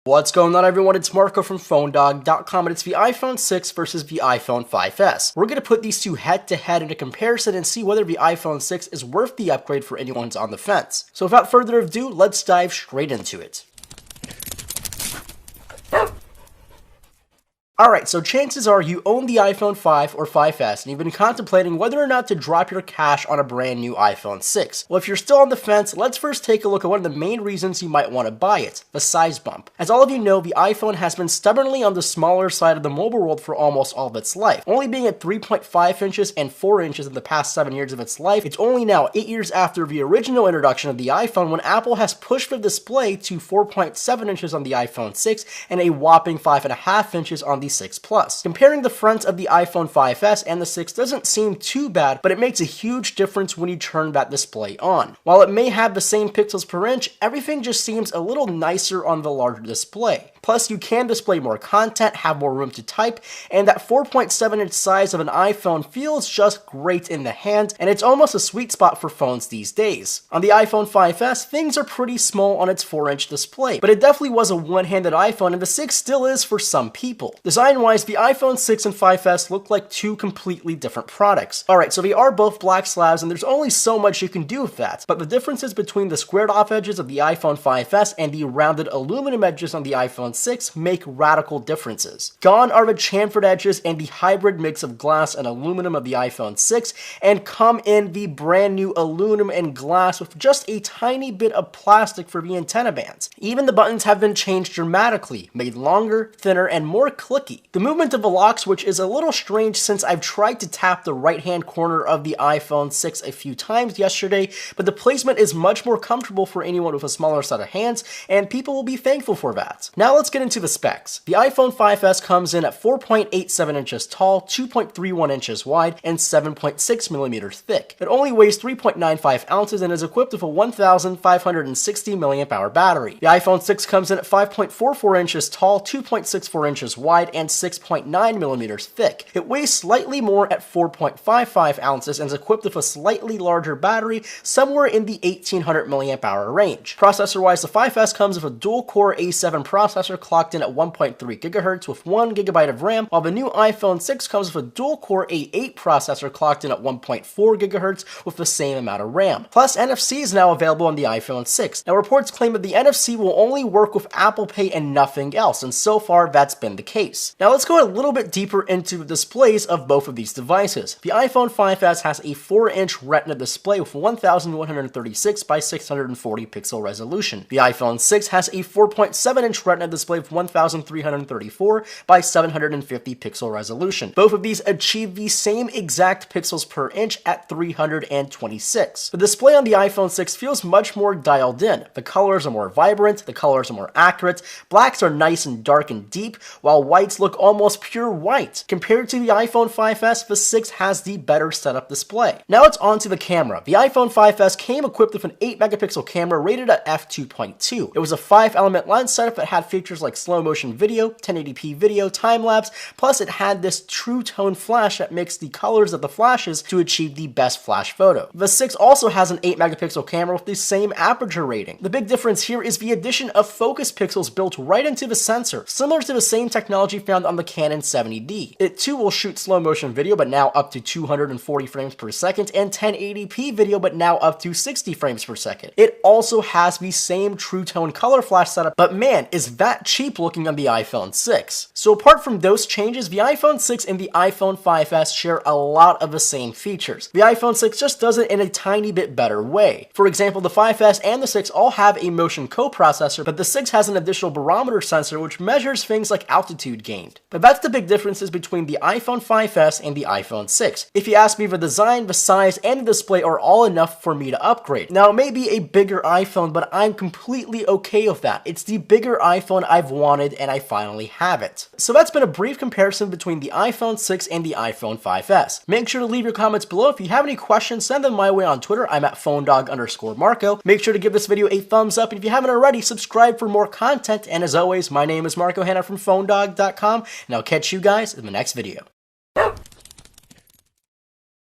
What's going on, everyone? It's Marco from PhoneDog.com, and it's the iPhone 6 versus the iPhone 5S. We're going to put these two head-to-head in a comparison and see whether the iPhone 6 is worth the upgrade for anyone who's on the fence. So without further ado, let's dive straight into it. Alright, so chances are you own the iPhone 5 or 5S and you've been contemplating whether or not to drop your cash on a brand new iPhone 6. Well, if you're still on the fence, let's first take a look at one of the main reasons you might want to buy it, the size bump. As all of you know, the iPhone has been stubbornly on the smaller side of the mobile world for almost all of its life. Only being at 3.5 inches and 4 inches in the past 7 years of its life, it's only now 8 years after the original introduction of the iPhone when Apple has pushed the display to 4.7 inches on the iPhone 6 and a whopping 5.5 inches on the 6 Plus. Comparing the front of the iPhone 5S and the 6 doesn't seem too bad, but it makes a huge difference when you turn that display on. While it may have the same pixels per inch, everything just seems a little nicer on the larger display. Plus, you can display more content, have more room to type, and that 4.7 inch size of an iPhone feels just great in the hand, and it's almost a sweet spot for phones these days. On the iPhone 5S, things are pretty small on its 4-inch display, but it definitely was a one-handed iPhone, and the 6 still is for some people. Design-wise, the iPhone 6 and 5S look like two completely different products. Alright, so they are both black slabs, and there's only so much you can do with that, but the differences between the squared-off edges of the iPhone 5S and the rounded aluminum edges on the iPhone 6 make radical differences. Gone are the chamfered edges and the hybrid mix of glass and aluminum of the iPhone 6, and come in the brand new aluminum and glass with just a tiny bit of plastic for the antenna bands. Even the buttons have been changed dramatically, made longer, thinner, and more clicky. The movement of the lock switch is a little strange since I've tried to tap the right-hand corner of the iPhone 6 a few times yesterday, but the placement is much more comfortable for anyone with a smaller set of hands, and people will be thankful for that. Now let's get into the specs. The iPhone 5S comes in at 4.87 inches tall, 2.31 inches wide, and 7.6 millimeters thick. It only weighs 3.95 ounces and is equipped with a 1,560 mAh battery. The iPhone 6 comes in at 5.44 inches tall, 2.64 inches wide, and 6.9 millimeters thick. It weighs slightly more at 4.55 ounces and is equipped with a slightly larger battery, somewhere in the 1800 mAh range. Processor-wise, the 5S comes with a dual-core A7 processor clocked in at 1.3 GHz with 1 GB of RAM, while the new iPhone 6 comes with a dual-core A8 processor clocked in at 1.4 GHz with the same amount of RAM. Plus, NFC is now available on the iPhone 6. Now, reports claim that the NFC will only work with Apple Pay and nothing else, and so far that's been the case. Now, let's go a little bit deeper into the displays of both of these devices. The iPhone 5S has a 4-inch Retina display with 1136 by 640 pixel resolution. The iPhone 6 has a 4.7-inch Retina display with 1334 by 750 pixel resolution. Both of these achieve the same exact pixels per inch at 326. The display on the iPhone 6 feels much more dialed in. The colors are more vibrant, the colors are more accurate, blacks are nice and dark and deep, while whites look almost pure white. Compared to the iPhone 5S, the 6 has the better setup display. Now it's on to the camera. The iPhone 5S came equipped with an 8-megapixel camera rated at f2.2. It was a 5-element lens setup that had features like slow motion video, 1080p video, time-lapse, plus it had this true tone flash that mixed the colors of the flashes to achieve the best flash photo. The 6 also has an 8-megapixel camera with the same aperture rating. The big difference here is the addition of focus pixels built right into the sensor, similar to the same technology found on the Canon 70D. It too will shoot slow motion video, but now up to 240 frames per second, and 1080p video, but now up to 60 frames per second. It also has the same true tone color flash setup, but man, is that cheap looking on the iPhone 6. So apart from those changes, the iPhone 6 and the iPhone 5S share a lot of the same features. The iPhone 6 just does it in a tiny bit better way. For example, the 5S and the 6 all have a motion coprocessor, but the 6 has an additional barometer sensor which measures things like altitude gained. But that's the big differences between the iPhone 5S and the iPhone 6. If you ask me, the design, the size, and the display are all enough for me to upgrade. Now, it may be a bigger iPhone, but I'm completely okay with that. It's the bigger iPhone I've wanted, and I finally have it. So that's been a brief comparison between the iPhone 6 and the iPhone 5S. Make sure to leave your comments below. If you have any questions, send them my way on Twitter. I'm at PhoneDog_Marco. Make sure to give this video a thumbs up, and if you haven't already, subscribe for more content. And as always, my name is Marco Hanna from PhoneDog.com, and I'll catch you guys in the next video.